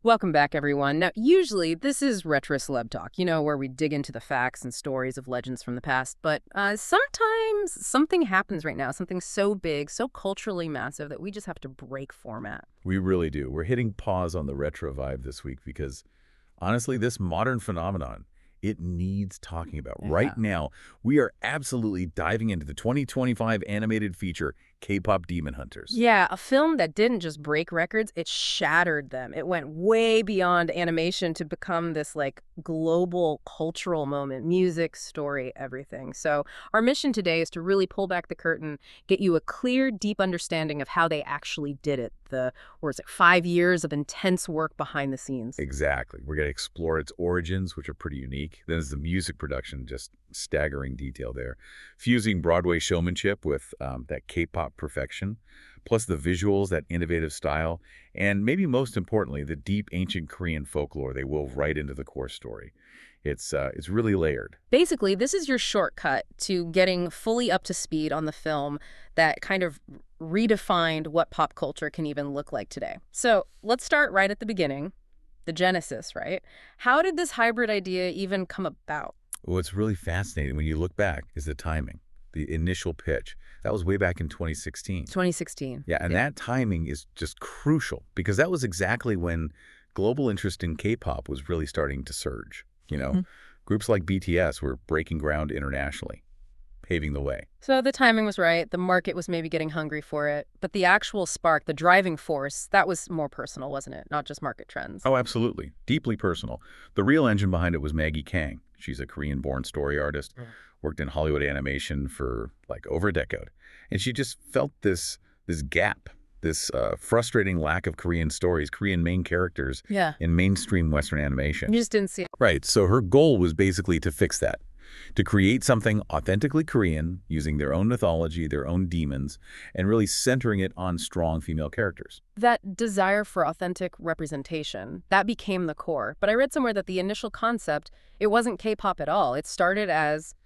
Welcome back, everyone. Now, usually this is retro celeb talk, where we dig into the facts and stories of legends from the past. But sometimes something happens right now, something so big, so culturally massive that we just have to break format. We really do. We're hitting pause on the retro vibe this week because, honestly, this modern phenomenon, it needs talking about. Yeah. Right now, we are absolutely diving into the 2025 animated feature, K-pop Demon Hunters. Yeah, a film that didn't just break records, it shattered them. It went way beyond animation to become this, global cultural moment, music, story, everything. So our mission today is to really pull back the curtain, get you a clear, deep understanding of how they actually did it. 5 years of intense work behind the scenes. Exactly. We're going to explore its origins, which are pretty unique. Then there's the music production, just staggering detail there. Fusing Broadway showmanship with that K-pop perfection, plus the visuals, that innovative style, and maybe most importantly, the deep ancient Korean folklore they wove right into the core story. It's really layered. Basically, this is your shortcut to getting fully up to speed on the film that kind of redefined what pop culture can even look like today. So let's start right at the beginning, the genesis, right? How did this hybrid idea even come about? What's really fascinating when you look back is the timing, the initial pitch. That was way back in 2016. 2016. Yeah, and that timing is just crucial because that was exactly when global interest in K-pop was really starting to surge. Groups like BTS were breaking ground internationally, paving the way. So the timing was right. The market was maybe getting hungry for it. But the actual spark, the driving force, that was more personal, wasn't it? Not just market trends. Oh, absolutely. Deeply personal. The real engine behind it was Maggie Kang. She's a Korean-born story artist, worked in Hollywood animation for over a decade. And she just felt this gap, this frustrating lack of Korean stories, Korean main characters in mainstream Western animation. You just didn't see it. Right. So her goal was basically to fix that, to create something authentically Korean, using their own mythology, their own demons, and really centering it on strong female characters. That desire for authentic representation, that became the core. But I read somewhere that the initial concept, it wasn't K-pop at all. It started as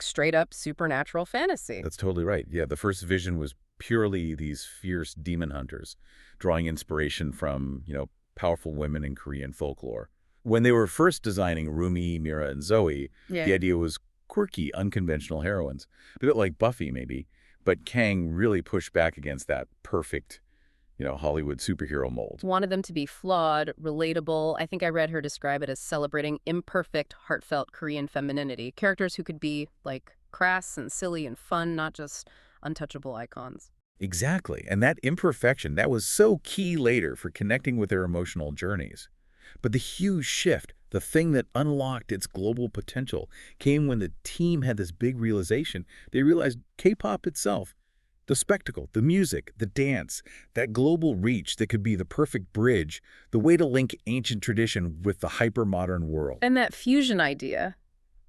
straight up supernatural fantasy. That's totally right. Yeah, the first vision was purely these fierce demon hunters, drawing inspiration from, powerful women in Korean folklore. When they were first designing Rumi, Mira, and Zoe, the idea was quirky, unconventional heroines. A bit like Buffy, maybe. But Kang really pushed back against that perfect, Hollywood superhero mold. Wanted them to be flawed, relatable. I think I read her describe it as celebrating imperfect, heartfelt Korean femininity. Characters who could be, crass and silly and fun, not just untouchable icons. Exactly. And that imperfection, that was so key later for connecting with their emotional journeys. But the huge shift, the thing that unlocked its global potential, came when the team had this big realization. They realized K-pop itself, the spectacle, the music, the dance, that global reach that could be the perfect bridge, the way to link ancient tradition with the hyper-modern world. And that fusion idea,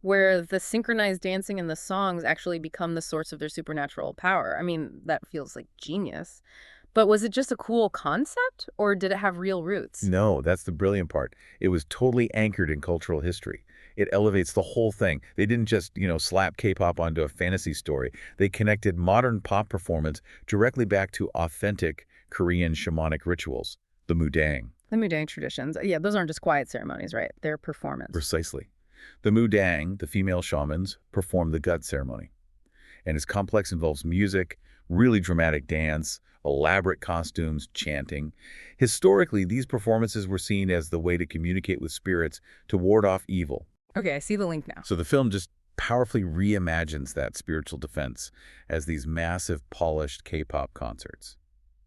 where the synchronized dancing and the songs actually become the source of their supernatural power. I mean, that feels like genius. But was it just a cool concept, or did it have real roots? No, that's the brilliant part. It was totally anchored in cultural history. It elevates the whole thing. They didn't just, slap K-pop onto a fantasy story. They connected modern pop performance directly back to authentic Korean shamanic rituals, the mudang. The mudang traditions. Yeah, those aren't just quiet ceremonies, right? They're performance. Precisely. The mudang, the female shamans, perform the gut ceremony. And its complex involves music, really dramatic dance, elaborate costumes, chanting. Historically, these performances were seen as the way to communicate with spirits to ward off evil. Okay, I see the link now. So the film just powerfully reimagines that spiritual defense as these massive, polished K-pop concerts.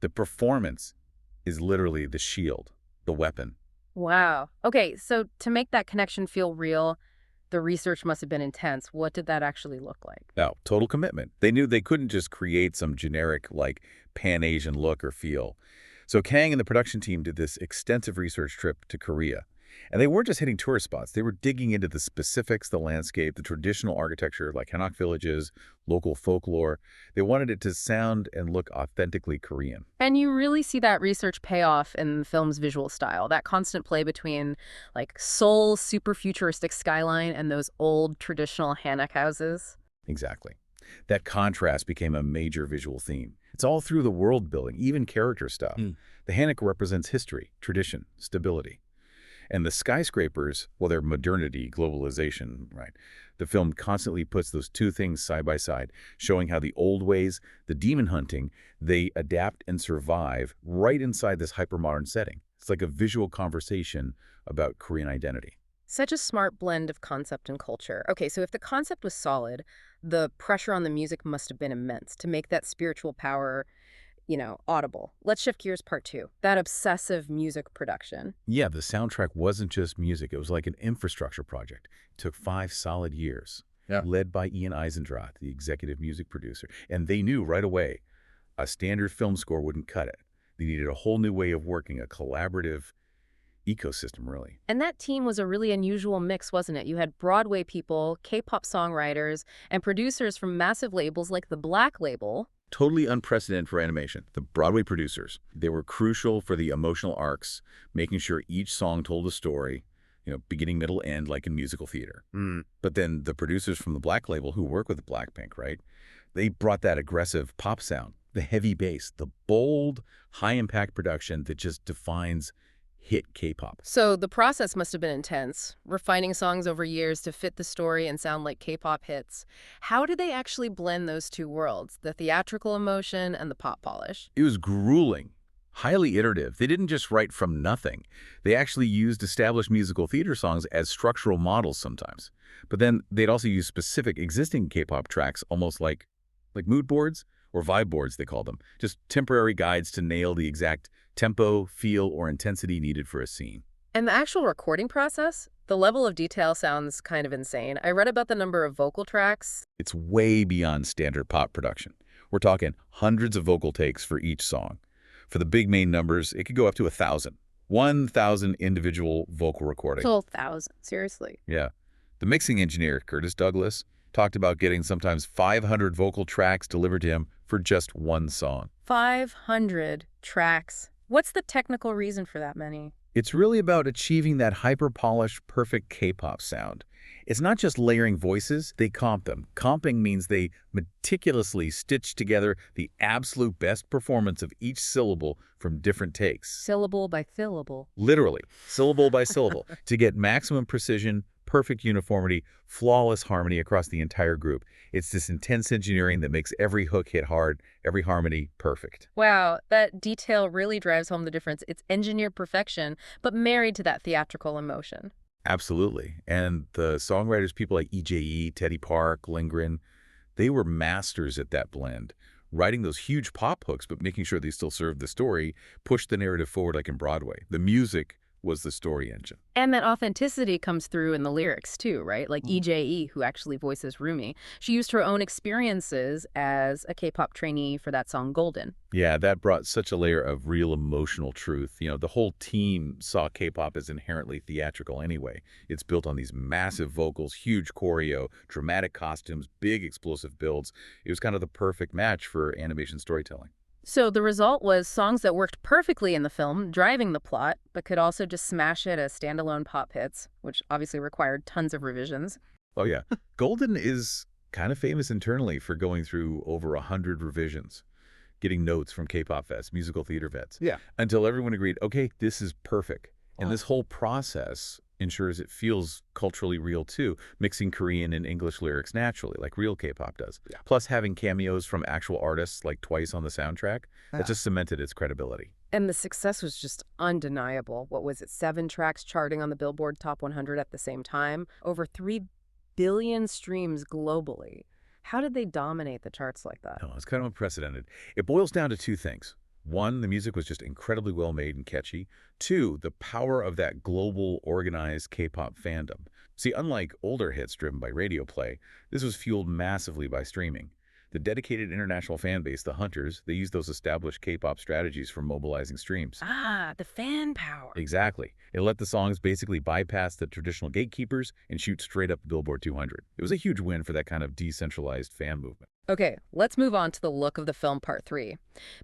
The performance is literally the shield, the weapon. Wow. Okay, so to make that connection feel real, the research must have been intense. What did that actually look like? Now, total commitment. They knew they couldn't just create some generic, Pan-Asian look or feel. So Kang and the production team did this extensive research trip to Korea. And they weren't just hitting tourist spots. They were digging into the specifics, the landscape, the traditional architecture, like Hanok villages, local folklore. They wanted it to sound and look authentically Korean. And you really see that research pay off in the film's visual style, that constant play between, Seoul's super futuristic skyline and those old traditional Hanok houses. Exactly. That contrast became a major visual theme. It's all through the world building, even character stuff. The Hanok represents history, tradition, stability. And the skyscrapers, well, they're modernity, globalization, right? The film constantly puts those two things side by side, showing how the old ways, the demon hunting, they adapt and survive right inside this hypermodern setting. It's like a visual conversation about Korean identity. Such a smart blend of concept and culture. Okay, so if the concept was solid, the pressure on the music must have been immense to make that spiritual power, audible. Let's shift gears part two. That obsessive music production. Yeah, the soundtrack wasn't just music. It was like an infrastructure project. It took 5 solid years, Yeah. led by Ian Eisendrath, the executive music producer. And they knew right away a standard film score wouldn't cut it. They needed a whole new way of working, a collaborative ecosystem, really. And that team was a really unusual mix, wasn't it? You had Broadway people, K-pop songwriters, and producers from massive labels like the Black Label. Totally unprecedented for animation. The Broadway producers, they were crucial for the emotional arcs, making sure each song told a story, beginning, middle, end, like in musical theater. But then the producers from the Black Label who work with Blackpink, right? They brought that aggressive pop sound, the heavy bass, the bold, high-impact production that just defines hit K-pop. So the process must have been intense, refining songs over years to fit the story and sound like K-pop hits. How did they actually blend those two worlds, the theatrical emotion and the pop polish? It was grueling, highly iterative. They didn't just write from nothing. They actually used established musical theater songs as structural models sometimes. But then they'd also use specific existing K-pop tracks, almost like mood boards or vibe boards, they call them. Just temporary guides to nail the exact tempo, feel, or intensity needed for a scene. And the actual recording process? The level of detail sounds kind of insane. I read about the number of vocal tracks. It's way beyond standard pop production. We're talking hundreds of vocal takes for each song. For the big main numbers, it could go up to 1,000. 1,000 individual vocal recordings. Full 1,000, seriously. Yeah. The mixing engineer, Curtis Douglas, talked about getting sometimes 500 vocal tracks delivered to him for just one song. 500 tracks. What's the technical reason for that many? It's really about achieving that hyper-polished, perfect K-pop sound. It's not just layering voices, they comp them. Comping means they meticulously stitch together the absolute best performance of each syllable from different takes. Syllable by syllable. Literally, syllable by syllable, to get maximum precision, perfect uniformity, flawless harmony across the entire group. It's this intense engineering that makes every hook hit hard, every harmony perfect. Wow, that detail really drives home the difference. It's engineered perfection, but married to that theatrical emotion. Absolutely. And the songwriters, people like EJE, Teddy Park, Lindgren, they were masters at that blend. Writing those huge pop hooks, but making sure they still served the story, pushed the narrative forward like in Broadway. The music was the story engine. And that authenticity comes through in the lyrics too, right? Like EJE, who actually voices Rumi, she used her own experiences as a K-pop trainee for that song Golden. Yeah, that brought such a layer of real emotional truth. The whole team saw K-pop as inherently theatrical anyway. It's built on these massive vocals, huge choreo, dramatic costumes, big explosive builds. It was kind of the perfect match for animation storytelling. So the result was songs that worked perfectly in the film, driving the plot, but could also just smash it as standalone pop hits, which obviously required tons of revisions. Oh, yeah. Golden is kind of famous internally for going through over 100 revisions, getting notes from K-pop vets, musical theater vets, Yeah. until everyone agreed, okay, this is perfect. And this whole process ensures it feels culturally real too, mixing Korean and English lyrics naturally, like real K-pop does. Yeah. Plus having cameos from actual artists like Twice on the soundtrack, Yeah. that just cemented its credibility. And the success was just undeniable. What was it, 7 tracks charting on the Billboard Top 100 at the same time? Over 3 billion streams globally. How did they dominate the charts like that? No, it's kind of unprecedented. It boils down to two things. One, the music was just incredibly well made and catchy. Two, the power of that global organized K-pop fandom. See, unlike older hits driven by radio play, this was fueled massively by streaming. The dedicated international fan base, the Hunters, they used those established K-pop strategies for mobilizing streams. Ah, the fan power. Exactly. It let the songs basically bypass the traditional gatekeepers and shoot straight up the Billboard 200. It was a huge win for that kind of decentralized fan movement. Okay, let's move on to the look of the film part 3.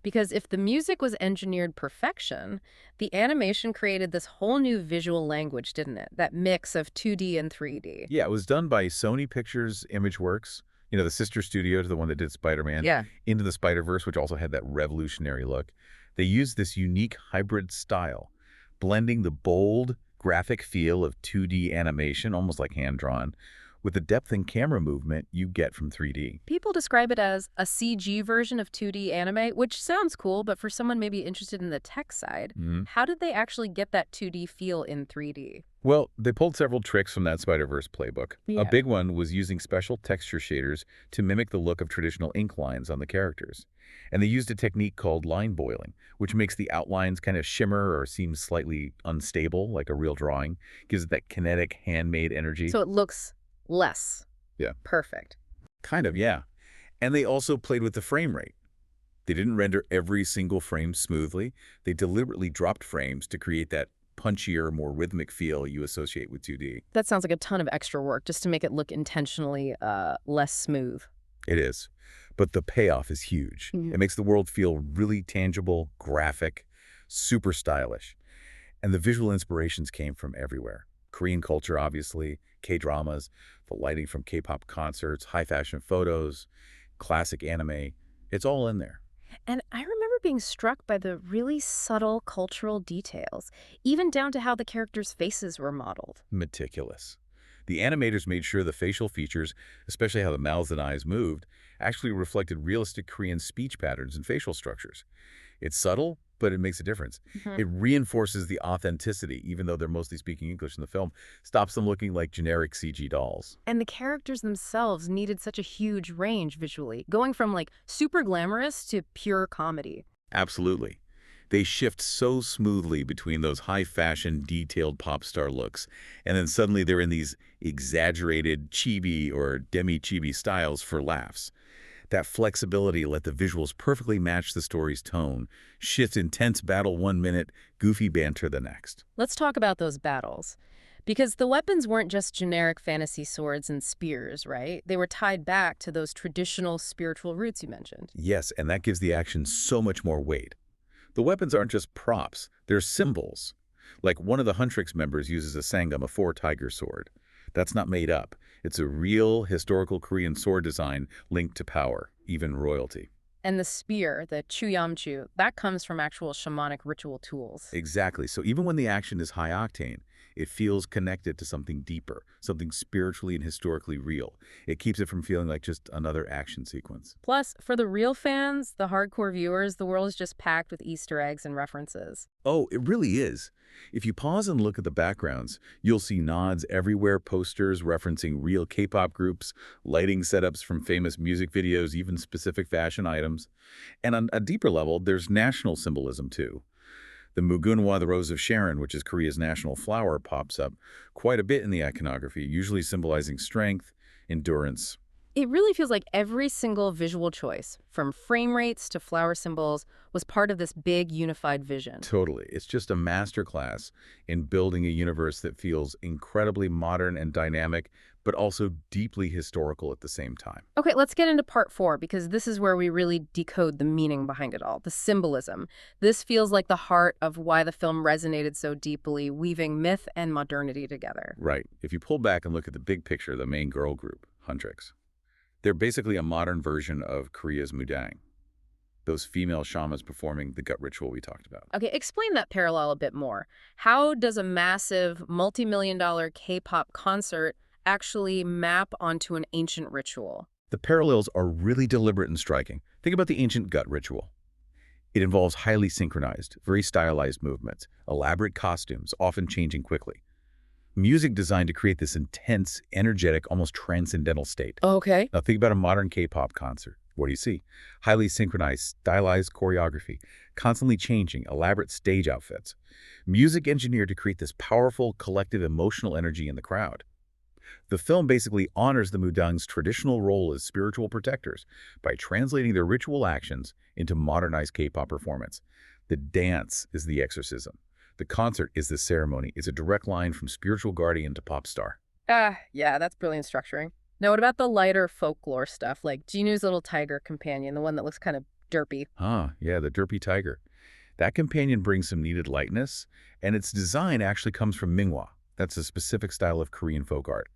Because if the music was engineered perfection, the animation created this whole new visual language, didn't it? That mix of 2D and 3D. Yeah, it was done by Sony Pictures Imageworks, the sister studio to the one that did Spider-Man, Yeah. Into the Spider-Verse, which also had that revolutionary look. They used this unique hybrid style, blending the bold, graphic feel of 2D animation, almost like hand-drawn, with the depth in camera movement you get from 3D. People describe it as a CG version of 2D anime, which sounds cool, but for someone maybe interested in the tech side, how did they actually get that 2D feel in 3D? Well, they pulled several tricks from that Spider-Verse playbook. A Yeah. big one was using special texture shaders to mimic the look of traditional ink lines on the characters. And they used a technique called line boiling, which makes the outlines kind of shimmer or seem slightly unstable, like a real drawing. Gives it that kinetic, handmade energy. So it looks less Yeah. perfect. Kind of, yeah. And they also played with the frame rate. They didn't render every single frame smoothly. They deliberately dropped frames to create that punchier, more rhythmic feel you associate with 2D. That sounds like a ton of extra work just to make it look intentionally less smooth. It is. But the payoff is huge. It makes the world feel really tangible, graphic, super stylish. And the visual inspirations came from everywhere. Korean culture, obviously, K-dramas, the lighting from K-pop concerts, high-fashion photos, classic anime. It's all in there. And I remember being struck by the really subtle cultural details, even down to how the characters' faces were modeled. Meticulous. The animators made sure the facial features, especially how the mouths and eyes moved, actually reflected realistic Korean speech patterns and facial structures. It's subtle, but it makes a difference. It reinforces the authenticity, even though they're mostly speaking English in the film, stops them looking like generic CG dolls. And the characters themselves needed such a huge range visually, going from like super glamorous to pure comedy. Absolutely. They shift so smoothly between those high-fashion, detailed pop star looks, and then suddenly they're in these exaggerated chibi or demi-chibi styles for laughs. That flexibility let the visuals perfectly match the story's tone, shift intense battle 1 minute, goofy banter the next. Let's talk about those battles. Because the weapons weren't just generic fantasy swords and spears, right? They were tied back to those traditional spiritual roots you mentioned. Yes, and that gives the action so much more weight. The weapons aren't just props, they're symbols. Like one of the Huntrix members uses a sangam, a four-tiger sword. That's not made up. It's a real historical Korean sword design linked to power, even royalty. And the spear, the chuyamchu, that comes from actual shamanic ritual tools. Exactly. So even when the action is high octane, it feels connected to something deeper, something spiritually and historically real. It keeps it from feeling like just another action sequence. Plus, for the real fans, the hardcore viewers, the world is just packed with Easter eggs and references. Oh, it really is. If you pause and look at the backgrounds, you'll see nods everywhere, posters referencing real K-pop groups, lighting setups from famous music videos, even specific fashion items. And on a deeper level, there's national symbolism too. The mugunhwa, the rose of Sharon, which is Korea's national flower, pops up quite a bit in the iconography, usually symbolizing strength, endurance. It really feels like every single visual choice, from frame rates to flower symbols, was part of this big unified vision. Totally. It's just a masterclass in building a universe that feels incredibly modern and dynamic, but also deeply historical at the same time. Okay, let's get into part 4, because this is where we really decode the meaning behind it all, the symbolism. This feels like the heart of why the film resonated so deeply, weaving myth and modernity together. Right. If you pull back and look at the big picture, the main girl group, Huntrix, they're basically a modern version of Korea's mudang, those female shamans performing the gut ritual we talked about. Okay, explain that parallel a bit more. How does a massive, multi-million-dollar K-pop concert actually map onto an ancient ritual? The parallels are really deliberate and striking. Think about the ancient gut ritual. It involves highly synchronized, very stylized movements, elaborate costumes, often changing quickly. Music designed to create this intense, energetic, almost transcendental state. Okay. Now think about a modern K-pop concert. What do you see? Highly synchronized, stylized choreography, constantly changing, elaborate stage outfits. Music engineered to create this powerful, collective emotional energy in the crowd. The film basically honors the mudang's traditional role as spiritual protectors by translating their ritual actions into modernized K-pop performance. The dance is the exorcism. The concert is the ceremony. It's a direct line from spiritual guardian to pop star. Yeah, that's brilliant structuring. Now, what about the lighter folklore stuff, like Jinu's little tiger companion, the one that looks kind of derpy? Yeah, the derpy tiger. That companion brings some needed lightness, and its design actually comes from minhwa. That's a specific style of Korean folk art.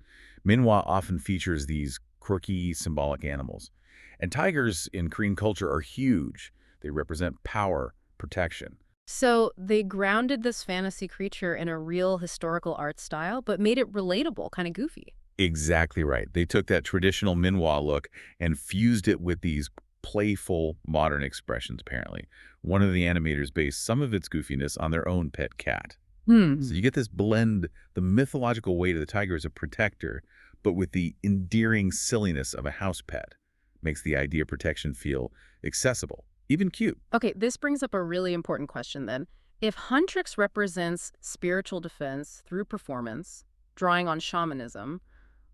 Minhwa often features these quirky, symbolic animals. And tigers in Korean culture are huge. They represent power, protection. So they grounded this fantasy creature in a real historical art style, but made it relatable, kind of goofy. Exactly right. They took that traditional minhwa look and fused it with these playful modern expressions, apparently. One of the animators based some of its goofiness on their own pet cat. So you get this blend, the mythological weight of the tiger as a protector, but with the endearing silliness of a house pet. Makes the idea of protection feel accessible, even cute. Okay, this brings up a really important question then. If Huntrix represents spiritual defense through performance, drawing on shamanism,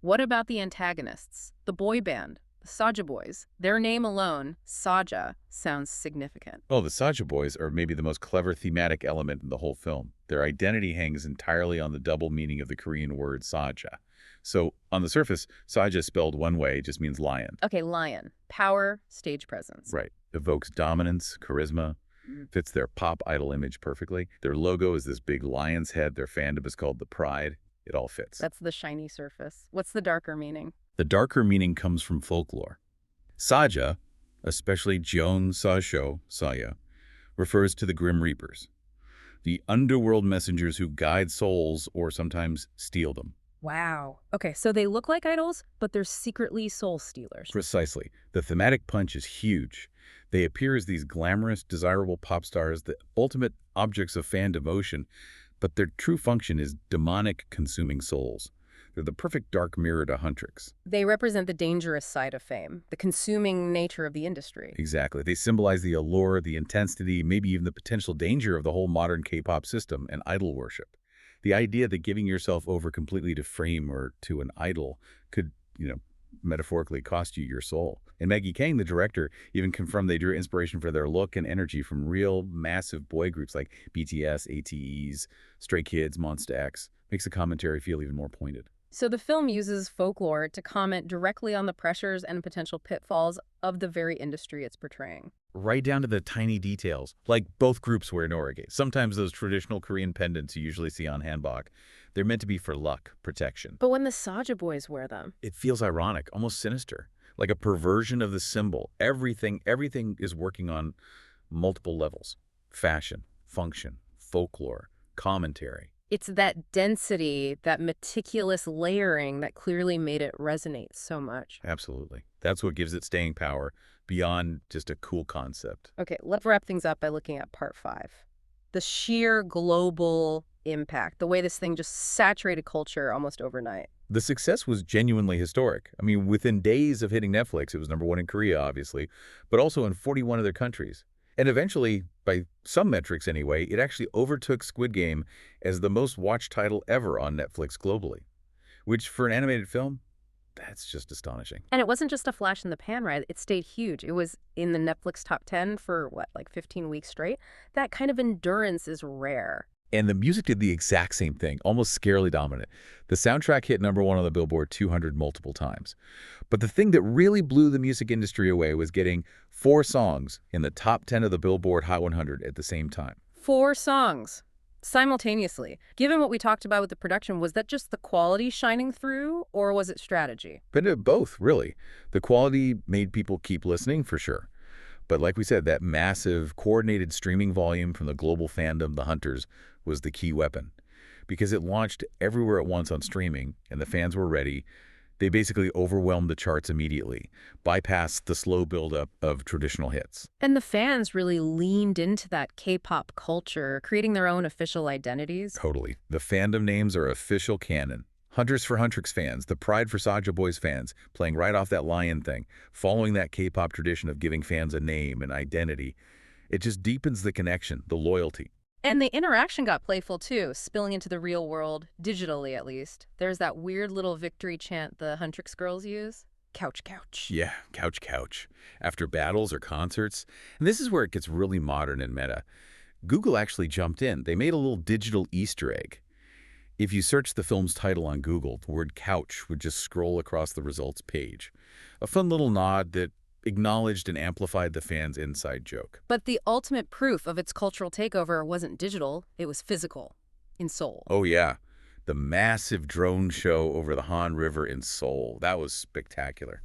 what about the antagonists? The boy band, the Saja Boys. Their name alone, Saja, sounds significant. Oh, the Saja boys are maybe the most clever thematic element in the whole film. Their identity hangs entirely on the double meaning of the Korean word Saja. So, on the surface, Saja spelled one way just means lion. Okay, lion. Power, stage presence. Right. Evokes dominance, charisma, fits their pop idol image perfectly. Their logo is this big lion's head. Their fandom is called the Pride. It all fits. That's the shiny surface. What's the darker meaning? The darker meaning comes from folklore. Saja, especially Jeon Sajho, Saya, refers to the Grim Reapers, the underworld messengers who guide souls or sometimes steal them. Wow. Okay, so they look like idols, but they're secretly soul stealers. Precisely. The thematic punch is huge. They appear as these glamorous, desirable pop stars, the ultimate objects of fan devotion, but their true function is demonic, consuming souls. They're the perfect dark mirror to Huntrix. They represent the dangerous side of fame, the consuming nature of the industry. Exactly. They symbolize the allure, the intensity, maybe even the potential danger of the whole modern K-pop system and idol worship. The idea that giving yourself over completely to fame or to an idol could, metaphorically cost you your soul. And Maggie Kang, the director, even confirmed they drew inspiration for their look and energy from real massive boy groups like BTS, ATEs, Stray Kids, Monsta X. Makes the commentary feel even more pointed. So the film uses folklore to comment directly on the pressures and potential pitfalls of the very industry it's portraying. Right down to the tiny details, like both groups wear norage. Sometimes those traditional Korean pendants you usually see on hanbok, they're meant to be for luck, protection. But when the Saja Boys wear them, It feels ironic, almost sinister, like a perversion of the symbol. Everything is working on multiple levels. Fashion, function, folklore, commentary. it's that density, that meticulous layering that clearly made it resonate so much. Absolutely. That's what gives it staying power beyond just a cool concept. Okay, let's wrap things up by looking at part 5. The sheer global impact, the way this thing just saturated culture almost overnight. The success was genuinely historic. I mean, within days of hitting Netflix, it was #1 in Korea, obviously, but also in 41 other countries. And eventually, by some metrics anyway, it actually overtook Squid Game as the most watched title ever on Netflix globally, which for an animated film, that's just astonishing. And it wasn't just a flash in the pan, right? It stayed huge. It was in the Netflix top 10 for, what, like 15 weeks straight? That kind of endurance is rare. And the music did the exact same thing, almost scarily dominant. The soundtrack hit #1 on the Billboard 200 multiple times. But the thing that really blew the music industry away was getting 4 songs in the top 10 of the Billboard Hot 100 at the same time. 4 songs simultaneously. Given what we talked about with the production, was that just the quality shining through, or was it strategy? But both, really. The quality made people keep listening, for sure. But like we said, that massive, coordinated streaming volume from the global fandom, the Hunters, was the key weapon. Because it launched everywhere at once on streaming, and the fans were ready, they basically overwhelmed the charts immediately, bypassed the slow buildup of traditional hits. And the fans really leaned into that K-pop culture, creating their own official identities. Totally. The fandom names are official canon. Hunters for Huntrix fans, the Pride for Saja Boys fans, playing right off that lion thing, following that K-pop tradition of giving fans a name and identity. It just deepens the connection, the loyalty. And the interaction got playful too, spilling into the real world, digitally at least. There's that weird little victory chant the Huntrix girls use. Couch, couch. Yeah, couch, couch. After battles or concerts. And this is where it gets really modern and meta. Google actually jumped in. They made a little digital Easter egg. If you search the film's title on Google, the word couch would just scroll across the results page. A fun little nod that acknowledged and amplified the fans' inside joke. But the ultimate proof of its cultural takeover wasn't digital, it was physical, in Seoul. Oh yeah, the massive drone show over the Han River in Seoul. That was spectacular.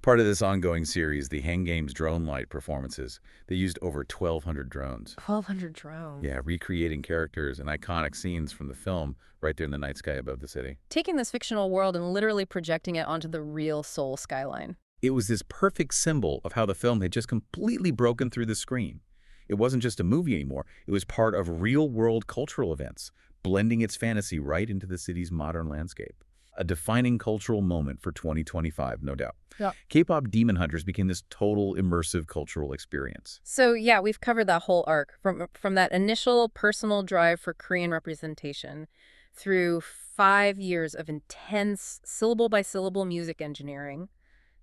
Part of this ongoing series, the Hang Games drone light performances, they used over 1,200 drones. 1,200 drones. Yeah, recreating characters and iconic scenes from the film right there in the night sky above the city. Taking this fictional world and literally projecting it onto the real Seoul skyline. It was this perfect symbol of how the film had just completely broken through the screen. It wasn't just a movie anymore. It was part of real-world cultural events, blending its fantasy right into the city's modern landscape. A defining cultural moment for 2025, no doubt. Yeah. K-pop Demon Hunters became this total immersive cultural experience. So yeah, we've covered that whole arc from that initial personal drive for Korean representation through 5 years of intense syllable-by-syllable music engineering,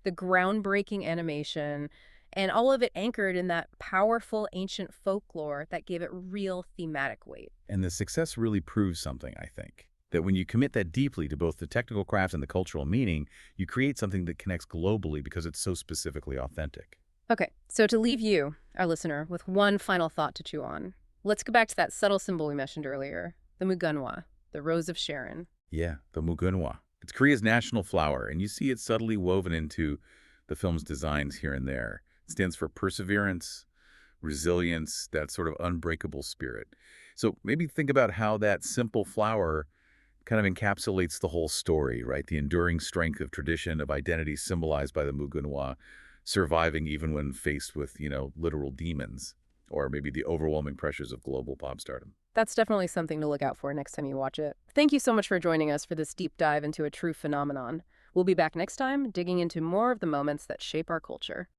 the groundbreaking animation, and all of it anchored in that powerful ancient folklore that gave it real thematic weight. And the success really proves something, I think. That when you commit that deeply to both the technical crafts and the cultural meaning, you create something that connects globally because it's so specifically authentic. Okay, so to leave you, our listener, with one final thought to chew on, let's go back to that subtle symbol we mentioned earlier, the mugunhwa, the Rose of Sharon. Yeah, the mugunhwa. It's Korea's national flower, and you see it subtly woven into the film's designs here and there. It stands for perseverance, resilience, that sort of unbreakable spirit. So maybe think about how that simple flower kind of encapsulates the whole story, right? The enduring strength of tradition, of identity symbolized by the mugunhwa, surviving even when faced with, literal demons, or maybe the overwhelming pressures of global pop stardom. That's definitely something to look out for next time you watch it. Thank you so much for joining us for this deep dive into a true phenomenon. We'll be back next time, digging into more of the moments that shape our culture.